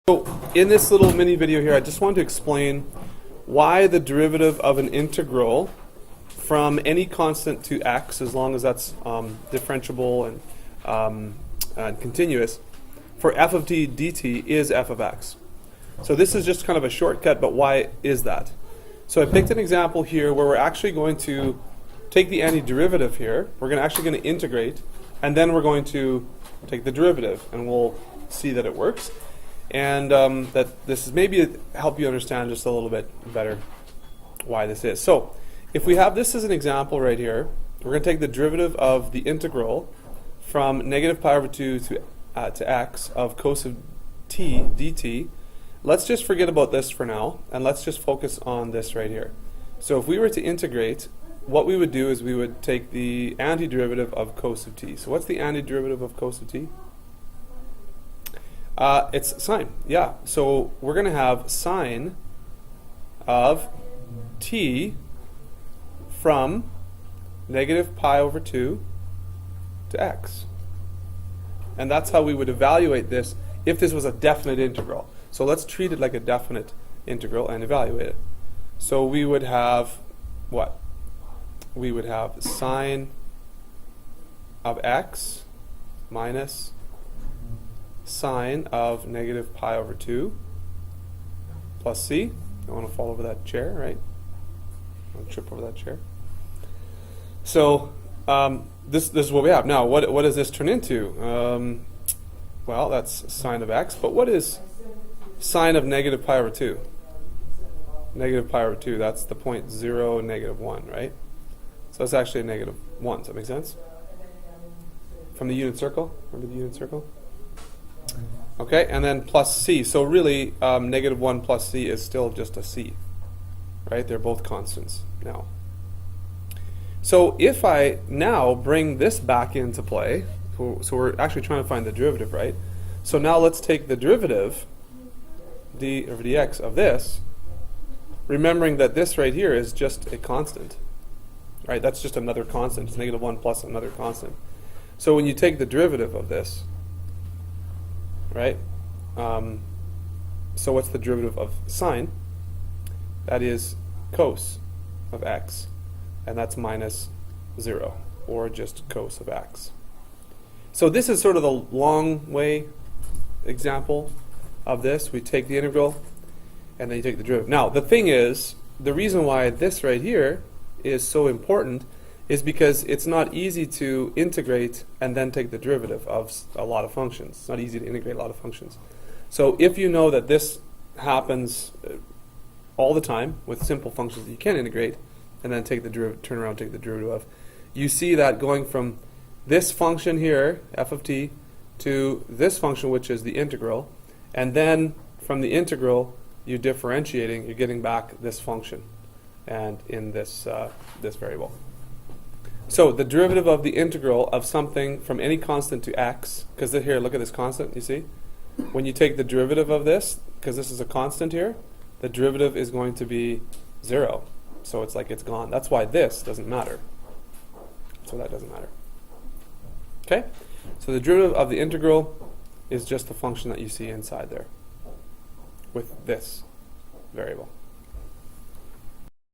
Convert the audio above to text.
So in this little mini video here, I just want to explain why the derivative of an integral from any constant to x, as long as that's differentiable and continuous, for f of t dt is f of x. So this is just kind of a shortcut, but why is that? So I picked an example here where we're actually going to take the antiderivative here. We're actually going to integrate, and then we're going to take the derivative, and we'll see that it works. And that this is maybe help you understand just a little bit better why this is. So if we have this as an example right here, we're going to take the derivative of the integral from negative pi over 2 to x of cos of t dt. Let's just forget about this for now, and let's just focus on this right here. So if we were to integrate, what we would do is we would take the antiderivative of cos of t. So what's the antiderivative of cos of t? It's sine, yeah. So we're going to have sine of t from negative pi over 2 to x. And that's how we would evaluate this if this was a definite integral. So let's treat it like a definite integral and evaluate it. So we would have what? We would have sine of x minus sine of negative pi over 2 plus c. Don't want to fall over that chair, right? Don't trip over that chair. So this is what we have. Now, what does this turn into? Well, that's sine of x, but what is sine of negative pi over 2? Negative pi over 2, that's the point 0, negative 1, right? So it's actually a negative 1. Does that make sense? From the unit circle? Remember the unit circle? Okay, and then plus c. So really, negative 1 plus c is still just a c, right? They're both constants now. So if I now bring this back into play, so we're actually trying to find the derivative, right? So now let's take the derivative, d over dx of this, remembering that this right here is just a constant, right? That's just another constant. It's negative 1 plus another constant. So when you take the derivative of this, right? So what's the derivative of sine? That is cos of x, and that's minus 0, or just cos of x. So this is sort of the long way example of this. We take the integral, and then you take the derivative. Now, the thing is, the reason why this right here is so important is because it's not easy to integrate and then take the derivative of a lot of functions. It's not easy to integrate a lot of functions. So if you know that this happens all the time with simple functions that you can integrate and then take the derivative, turn around and take the derivative of, you see that going from this function here, f of t, to this function, which is the integral, and then from the integral, you're differentiating, you're getting back this function and in this, this variable. So the derivative of the integral of something from any constant to x, because here, look at this constant, you see? When you take the derivative of this, because this is a constant here, the derivative is going to be 0. So it's like it's gone. That's why this doesn't matter. So that doesn't matter. Okay? So the derivative of the integral is just the function that you see inside there with this variable.